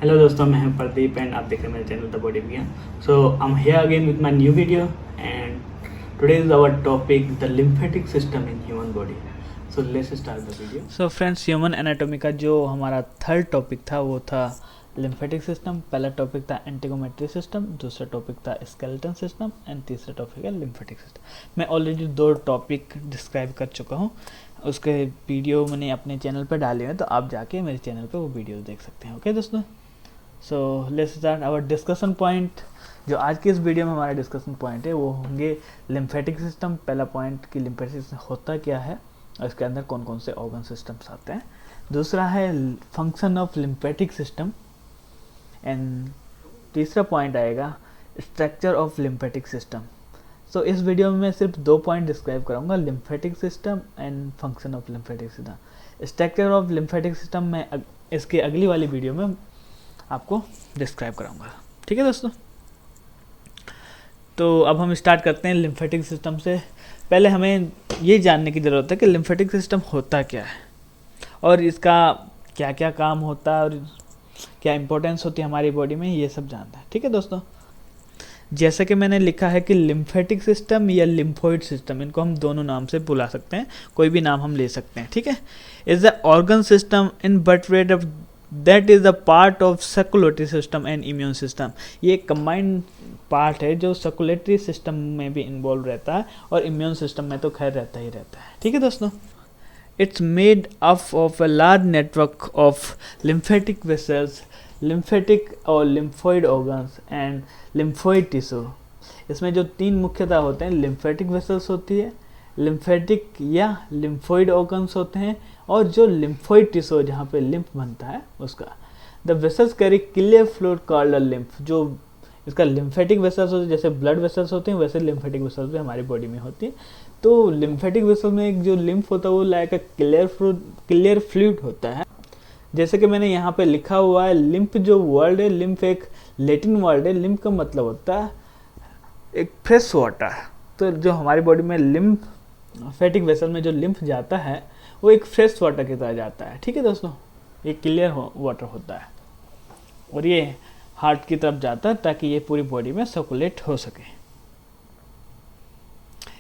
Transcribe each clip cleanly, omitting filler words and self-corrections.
Hello दोस्तों, मैं हूं प्रदीप एंड आप देख रहे हैं मेरे channel the body Vigyan. So I am here again with my new video and today is our topic the lymphatic system in human body. So let's start the video. So friends, human anatomy का जो हमारा third topic था वो था lymphatic system. पहला topic था एंटीगोमेट्री system, दूसरा topic था स्केलेटन सिस्टम एंड तीसरा टॉपिक है लिम्फेटिक सिस्टम। मैं ऑलरेडी 2 टॉपिक डिस्क्राइब कर चुका हूँ, उसके वीडियो मैंने अपने चैनल पर डाले हैं, तो आप जाके मेरे चैनल पे वो वीडियो देख सकते हैं। ओके दोस्तों, so let's start our discussion point. जो आज की इस वीडियो में हमारा डिस्कशन पॉइंट है वो होंगे लिम्फेटिक सिस्टम। पहला पॉइंट कि लिम्फेटिक सिस्टम होता क्या है और इसके अंदर कौन कौन से ऑर्गन सिस्टम्स आते हैं। दूसरा है function of lymphatic system and तीसरा पॉइंट आएगा स्ट्रक्चर ऑफ लिम्फेटिक सिस्टम। सो इस वीडियो में मैं सिर्फ 2 पॉइंट डिस्क्राइब करूँगा, lymphatic system and function of lymphatic system. Structure of lymphatic system में इसके अगली वाली वीडियो में आपको डिस्क्राइब कराऊंगा। ठीक है दोस्तों, तो अब हम स्टार्ट करते हैं लिम्फेटिक सिस्टम से। पहले हमें ये जानने की ज़रूरत है कि लिम्फेटिक सिस्टम होता क्या है और इसका क्या क्या काम होता है और क्या इंपॉर्टेंस होती है हमारी बॉडी में, ये सब जानना है। ठीक है दोस्तों, जैसा कि मैंने लिखा है कि लिम्फेटिक सिस्टम या लिम्फोइड सिस्टम, इनको हम दोनों नाम से बुला सकते हैं, कोई भी नाम हम ले सकते हैं। ठीक है, is the organ system in vertebrate of that is the part of circulatory system and immune system. ये एक कंबाइंड पार्ट है जो सर्कुलेटरी सिस्टम में भी इन्वॉल्व रहता है और इम्यून सिस्टम में तो खैर रहता ही रहता है। ठीक है दोस्तों, it's made up of a large network of lymphatic vessels, lymphatic और lymphoid organs and lymphoid tissue. इसमें जो 3 मुख्यतः होते हैं, लिम्फेटिक वेसल्स होती है, लिम्फेटिक या लिम्फोइड ऑर्गन्स होते हैं और जो लिम्फोइड टिश्यू जहाँ पे लिम्फ बनता है उसका। The vessels carry clear fluid called lymph. जो इसका लिम्फेटिक वेसल्स होते हैं, जैसे ब्लड वेसल्स होते हैं वैसे लिम्फेटिक वेसल्स भी हमारी बॉडी में होती है। तो लिम्फेटिक वेसल में एक जो लिम्फ होता है वो लाइक क्लियर फ्लूइड होता है। जैसे कि मैंने यहाँ पे लिखा हुआ है, लिम्फ जो वर्ड है, लिम्फ एक लैटिन वर्ड है। लिम्फ का मतलब होता है एक फ्रेश वाटर। तो जो हमारी बॉडी में लिम्फेटिक वेसल में जो लिम्फ जाता है वो एक फ्रेश वाटर की तरह जाता है। ठीक है दोस्तों, ये क्लियर वाटर होता है और ये हार्ट की तरफ जाता है ताकि ये पूरी बॉडी में सर्कुलेट हो सके।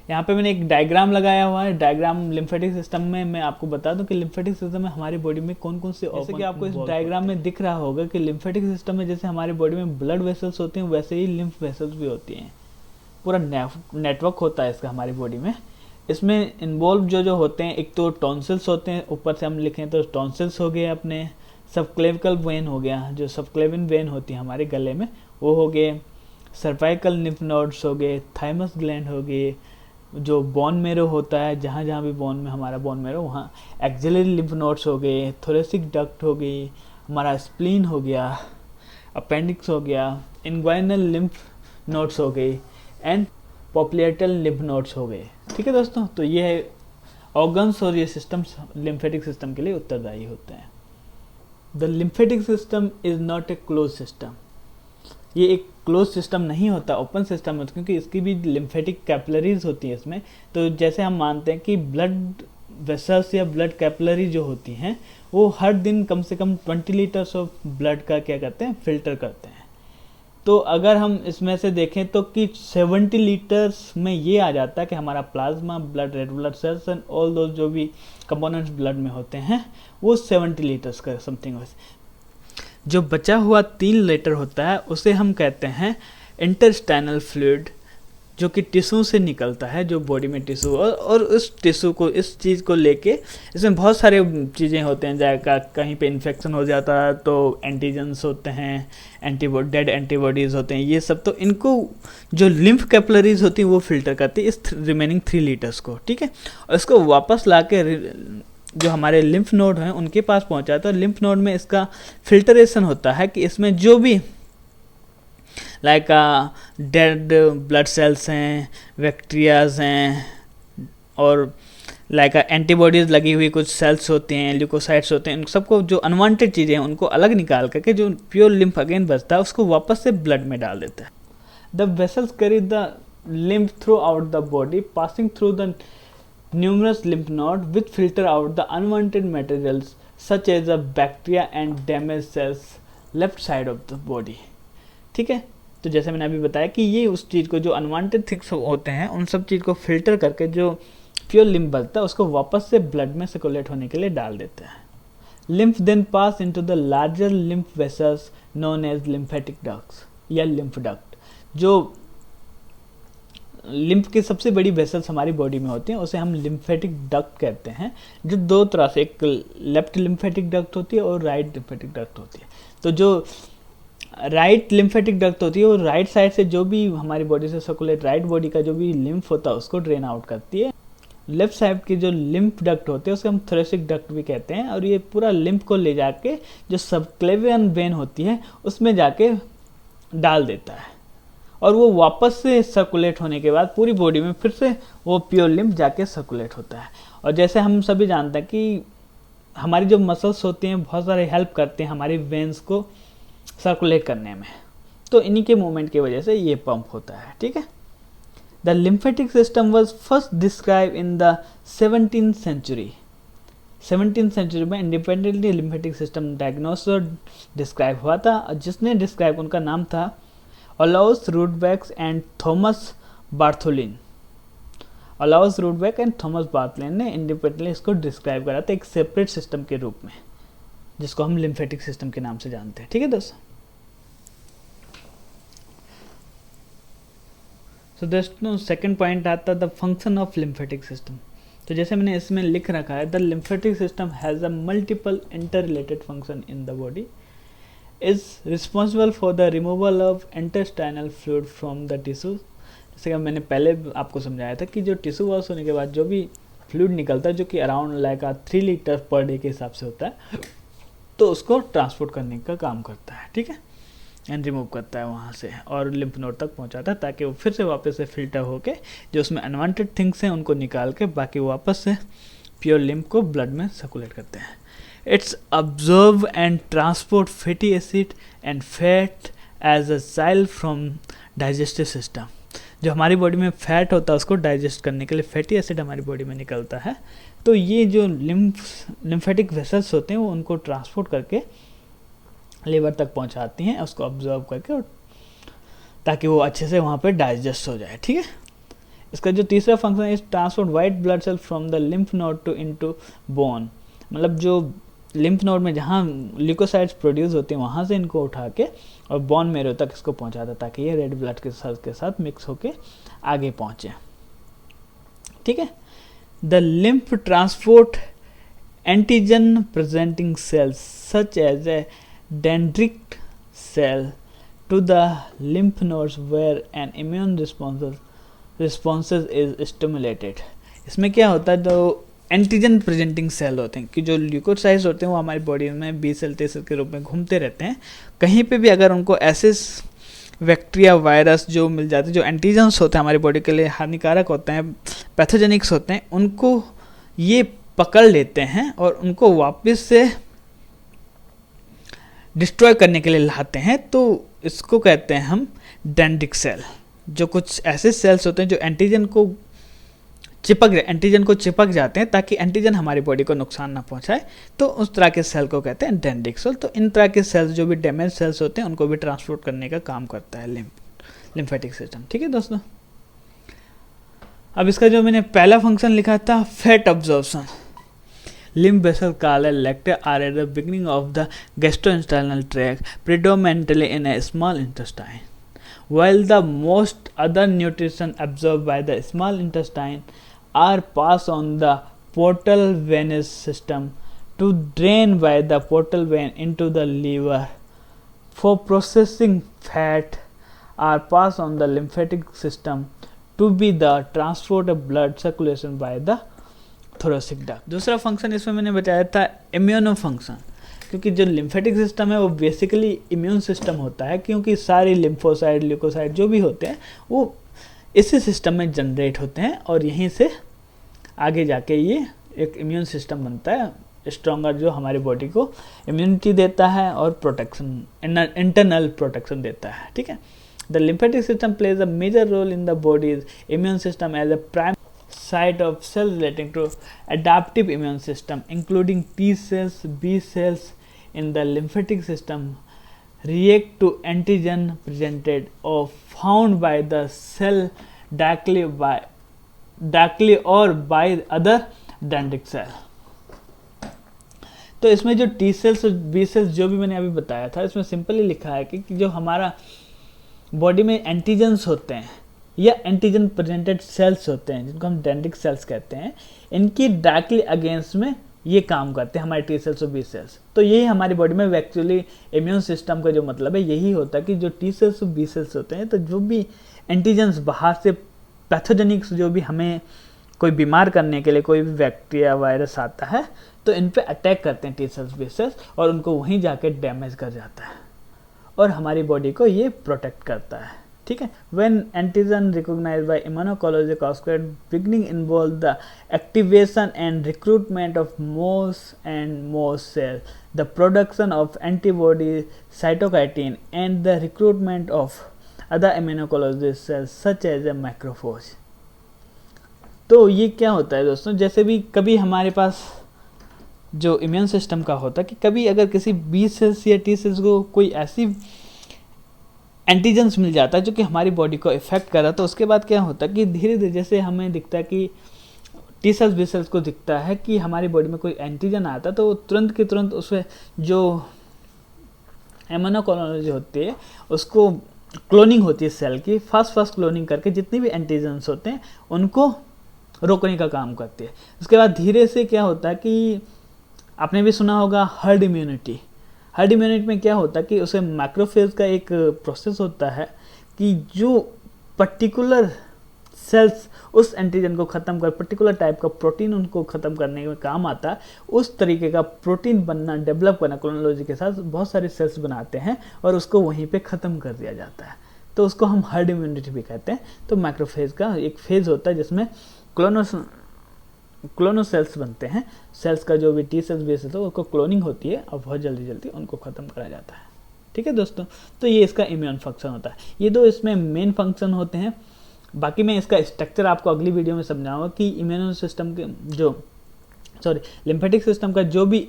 यहाँ पे मैंने एक डायग्राम लगाया हुआ है। डायग्राम लिम्फेटिक सिस्टम में मैं आपको बता दूं कि लिम्फेटिक सिस्टम में हमारी बॉडी में कौन कौन से, जैसे कि आपको इस डायग्राम में दिख रहा होगा कि लिम्फेटिक सिस्टम में जैसे हमारी बॉडी में ब्लड वेसल्स होती हैं वैसे ही लिम्फ वेसल्स भी होती हैं। पूरा नेटवर्क होता है इसका हमारी बॉडी में। इसमें इन्वॉल्व जो होते हैं, एक तो टॉन्सिल्स होते हैं, ऊपर से हम लिखें तो टॉन्सिल्स हो गए, अपने सबक्लेविकल वेन हो गया, जो सबक्लेविन वेन होती है हमारे गले में वो हो गए, सर्वाइकल लिम्फ नोड्स हो गए, थाइमस ग्लैंड हो गए, जो बोन मेरो होता है, जहाँ जहाँ भी बोन में हमारा बोन मेरो वहाँ एक्सिलरी लिम्फ नोड्स हो गए, थोरेसिक डक्ट हो गई, हमारा स्प्लीन हो गया, अपेंडिक्स हो गया, इंग्वाइनल लिम्फ नोड्स हो गई एंड पॉपुलेटल लिम्फ नोड्स हो गए। ठीक है दोस्तों, तो ये ऑर्गन्स और ये सिस्टम्स लिम्फेटिक सिस्टम के लिए उत्तरदायी होते हैं। The lymphatic system is not a close system. ये एक क्लोज सिस्टम नहीं होता, ओपन सिस्टम होता, क्योंकि इसकी भी लिम्फेटिक कैपिलरीज होती है इसमें। तो जैसे हम मानते हैं कि ब्लड वेसल्स या ब्लड कैपिलरी जो होती हैं वो हर दिन कम से कम 20 लीटर्स ऑफ ब्लड का क्या करते हैं, फिल्टर करते हैं। तो अगर हम इसमें से देखें तो कि 70 लीटर्स में ये आ जाता है कि हमारा plasma, blood, red blood cells and all दो जो भी कंपोनेंट्स ब्लड में होते हैं वो 70 लीटर्स का समथिंग। जो बचा हुआ 3 लीटर होता है उसे हम कहते हैं इंटेस्टाइनल फ्लूइड, जो कि टिश्यू से निकलता है, जो बॉडी में टिश्यू और उस टिश्यू को, इस चीज़ को लेके इसमें बहुत सारे चीज़ें होते हैं। जाएगा कहीं पे इन्फेक्शन हो जाता है तो एंटीजेंस होते हैं, डेड एंटीबॉडीज़ होते हैं, ये सब। तो इनको जो लिम्फ कैपिलरीज होती हैं वो फिल्टर करती है इस रिमेनिंग 3 लीटर्स को। ठीक है, और इसको वापस ला के जो हमारे लिम्फ नोड हैं उनके पास पहुँचाता है। लिम्फ नोड में इसका फिल्टरेशन होता है कि इसमें जो भी लाइक डेड ब्लड सेल्स हैं, बैक्टीरियाज हैं और लाइक एंटीबॉडीज़ लगी हुई कुछ सेल्स होते हैं, ल्यूकोसाइट्स होते हैं, उन सबको जो अनवांटेड चीज़ें हैं उनको अलग निकाल करके जो प्योर लिम्फ अगेन बचता है उसको वापस से ब्लड में डाल देता है। The vessels carry the lymph through out the body passing through the numerous lymph node which filter out the unwanted materials such as the bacteria and damaged cells left side of the body, ठीक है। तो जैसे मैंने अभी बताया कि ये उस चीज़ को, जो अनवांटेड थिंग्स होते हैं उन सब चीज़ को फिल्टर करके जो प्योर लिम्फ बचता है उसको वापस से ब्लड में सर्कुलेट होने के लिए डाल देता है। Lymph then pass into the larger lymph vessels known as lymphatic ducts या लिम्फ डक्ट। जो लिम्फ की सबसे बड़ी वेसल्स हमारी बॉडी में होती हैं उसे हम लिम्फेटिक डक्ट कहते हैं, जो दो तरह से, एक लेफ्ट लिम्फेटिक डक्ट होती है और राइट लिम्फेटिक डक्ट होती है। तो जो राइट लिम्फेटिक डक्ट होती है वो राइट साइड से जो भी हमारी बॉडी से सर्कुलेट, राइट बॉडी का जो भी लिम्फ होता है उसको ड्रेन आउट करती है। लेफ्ट साइड की जो लिम्फ डक्ट होते हैं उसको हम थोरेसिक डक्ट भी कहते हैं, और ये पूरा लिम्फ को ले जाके जो सबक्लेवियन वेन होती है उसमें जाके डाल देता है, और वो वापस से सर्कुलेट होने के बाद पूरी बॉडी में फिर से वो प्योर लिम्फ जाके सर्कुलेट होता है। और जैसे हम सभी जानते हैं कि हमारी जो मसल्स होती हैं बहुत सारे हेल्प करते हैं हमारी वेन्स को सर्कुलेट करने में, तो इन्हीं के मूवमेंट की वजह से ये पंप होता है, ठीक है। The lymphatic system was first describe in the 17th century. 17th century में इंडिपेंडेंटली लिम्फेटिक सिस्टम डायग्नोस और डिस्क्राइब हुआ था, और जिसने डिस्क्राइब उनका नाम था Olaus Rudbeck and Thomas Bartholin. Olaus Rudbeck and Thomas Bartholin ने इंडिपेंडेंटली इसको डिस्क्राइब करा था एक सेपरेट सिस्टम के रूप में, जिसको हम लिम्फेटिक सिस्टम के नाम से जानते हैं, ठीक है दोस्तों। सो दोस्तों सेकंड पॉइंट आता है the function of lymphatic system. तो जैसे मैंने इसमें लिख रखा है, the lymphatic system has a multiple inter related function in the body, is responsible for the removal of intestinal fluid from the tissue. जैसे कि मैंने पहले आपको समझाया था कि जो टिश्यू वॉश होने के बाद जो भी फ्लूइड निकलता है, जो कि around like 3 litre per day के हिसाब से होता है, तो उसको ट्रांसपोर्ट करने का काम करता है, ठीक है, एंड रिमूव करता है वहाँ से और लिम्फ नोड तक पहुँचाता है, ताकि वो फिर से वापस से फिल्टर होके जो उसमें अनवांटेड थिंग्स हैं उनको निकाल के बाकी वापस से प्योर लिम्फ को ब्लड में सर्कुलेट करते हैं। It's absorb and transport fatty acid and fat as a chyle from digestive system. जो हमारी बॉडी में फैट होता है उसको डाइजेस्ट करने के लिए फैटी एसिड हमारी बॉडी में निकलता है, तो ये जो लिम्फेटिक वेसल्स होते हैं वो उनको ट्रांसपोर्ट करके लीवर तक पहुंचाती हैं, उसको ऑब्जर्व करके, ताकि वो अच्छे से वहाँ पे डाइजेस्ट हो जाए, ठीक है। इसका जो तीसरा फंक्शन है, transport white blood cell from the lymph node to into bone. मतलब जो लिम्फ नोड में जहाँ ल्यूकोसाइड्स प्रोड्यूस होते हैं वहाँ से इनको उठा के और बोन मेरो तक इसको पहुँचाता है, ताकि ये रेड ब्लड के साथ मिक्स होके आगे पहुँचे, ठीक है। The lymph transport antigen presenting cells such as a dendritic cell to the lymph nodes where an immune responses is stimulated। इसमें क्या होता है, जो एंटीजन प्रेजेंटिंग सेल होते हैं कि जो ल्यूकोसाइट्स होते हैं वो हमारी बॉडी में बी सेल टी सेल के रूप में घूमते रहते हैं। कहीं पे भी अगर उनको ऐसे बैक्टीरिया वायरस जो मिल जाते हैं, जो एंटीजन्स होते हैं हमारी बॉडी के लिए हानिकारक होते हैं, पैथोजेनिक्स होते हैं, उनको ये पकड़ लेते हैं और उनको वापस से डिस्ट्रॉय करने के लिए लाते हैं। तो इसको कहते हैं हम डेंड्रिटिक सेल। जो कुछ ऐसे सेल्स होते हैं जो एंटीजन को चिपक जाते हैं ताकि एंटीजन हमारी बॉडी को नुकसान ना पहुंचाए, तो उस तरह के सेल को कहते हैं डेंड्रिटिक सेल। तो इन तरह के सेल्स जो भी डैमेज सेल्स होते हैं उनको भी ट्रांसपोर्ट करने का काम करता है लिम्फेटिक सिस्टम, ठीक है दोस्तों। अब इसका जो मैंने पहला फंक्शन लिखा था, fat absorption. Lymph vessels called lactea are at the beginning of the gastrointestinal tract, predominantly in a small intestine. While the most other nutrition absorbed by the small intestine are passed on the portal venous system to drain by the portal vein into the liver. For processing, fat are passed on the lymphatic system to be the transport of blood circulation by the thoracic duct. दूसरा function इसमें मैंने बताया था immuno function, क्योंकि जो lymphatic system है वो basically immune system होता है, क्योंकि सारी लिम्फोसाइड ल्यूकोसाइड जो भी होते हैं वो इसी सिस्टम में जनरेट होते हैं और यहीं से आगे जाके ये एक इम्यून सिस्टम बनता है स्ट्रॉन्गर, जो हमारी बॉडी को इम्यूनिटी देता है और प्रोटेक्शन, इंटरनल प्रोटेक्शन देता है, ठीक है। The lymphatic system plays a major role in the body's immune system as a prime site of cells relating to adaptive immune system, including T cells, B cells in the lymphatic system react to antigen presented or found by the cell directly or by other dendritic cell। तो इसमें जो T cells और B sales जो भी मैंने अभी बताया था, इसमें सिंपली लिखा है कि जो हमारा बॉडी में एंटीजन्स होते हैं या एंटीजन प्रेजेंटेड सेल्स होते हैं जिनको हम डेंड्रिटिक सेल्स कहते हैं, इनकी डायरेक्टली अगेंस्ट में ये काम करते हैं हमारे टी सेल्स और बी सेल्स। तो यही हमारी बॉडी में एक्चुअली इम्यून सिस्टम का जो मतलब है यही होता है कि जो टी सेल्स और बी सेल्स होते हैं, तो जो भी एंटीजन्स बाहर से पैथोजेनिक्स जो भी हमें कोई बीमार करने के लिए कोई भी बैक्टीरिया वायरस आता है, तो इन पे अटैक करते हैं टी सेल्स बी सेल्स और उनको वहीं जाके डैमेज कर जाता है और हमारी बॉडी को ये प्रोटेक्ट करता है। ठीक है। When antigen recognized by immunoncology cascade beginning involve the activation and recruitment of more cells, the production of antibody cytokinin and the recruitment of other immunoncology cells such as a macrophage। तो ये क्या होता है दोस्तों, जैसे भी कभी हमारे पास जो इम्यून सिस्टम का होता है कि कभी अगर किसी बी सेल्स या टी सेल्स को कोई ऐसी एंटीजन्स मिल जाता है जो कि हमारी बॉडी को इफेक्ट कर रहा, तो उसके बाद क्या होता है कि धीरे धीरे जैसे हमें दिखता है कि टी सेल्स बी सेल्स को दिखता है कि हमारी बॉडी में कोई एंटीजन आता है, तो तुरंत के तुरंत उसमें जो इम्यूनोकोलॉजी होती है उसको क्लोनिंग होती है सेल की, फास्ट क्लोनिंग करके जितने भी एंटीजन्स होते हैं उनको रोकने का काम करती है। उसके बाद धीरे से क्या होता है कि आपने भी सुना होगा हर्ड इम्यूनिटी। हर्ड इम्यूनिटी में क्या होता है कि उसे मैक्रोफेज का एक प्रोसेस होता है कि जो पर्टिकुलर सेल्स उस एंटीजन को ख़त्म कर पर्टिकुलर टाइप का प्रोटीन उनको ख़त्म करने में काम आता है, उस तरीके का प्रोटीन बनना डेवलप करना क्लोनोलॉजी के साथ बहुत सारे सेल्स बनाते हैं और उसको वहीं पे ख़त्म कर दिया जाता है, तो उसको हम हर्ड इम्यूनिटी भी कहते हैं। तो मैक्रोफेज का एक फेज होता है जिसमें क्लोनो सेल्स बनते हैं, सेल्स का जो भी टी सेल्स बी सेल्स हो उसको क्लोनिंग होती है और बहुत जल्दी उनको ख़त्म करा जाता है। ठीक है दोस्तों, तो ये इसका इम्यून फंक्शन होता है। ये दो इसमें मेन फंक्शन होते हैं, बाकी मैं इसका स्ट्रक्चर आपको अगली वीडियो में समझाऊंगा कि इम्यून सिस्टम के लिम्फेटिक सिस्टम का जो भी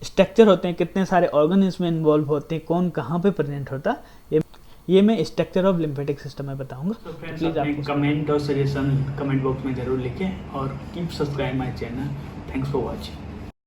स्ट्रक्चर होते हैं, कितने सारे ऑर्गन इसमें इन्वॉल्व होते हैं, कौन कहाँ पे प्रेजेंट होता है, ये मैं स्ट्रक्चर ऑफ लिम्फेटिक सिस्टम में बताऊंगा। तो प्लीज़ आप कमेंट और सजेशन कमेंट बॉक्स में ज़रूर लिखें और keep subscribe my channel. Thanks for watching.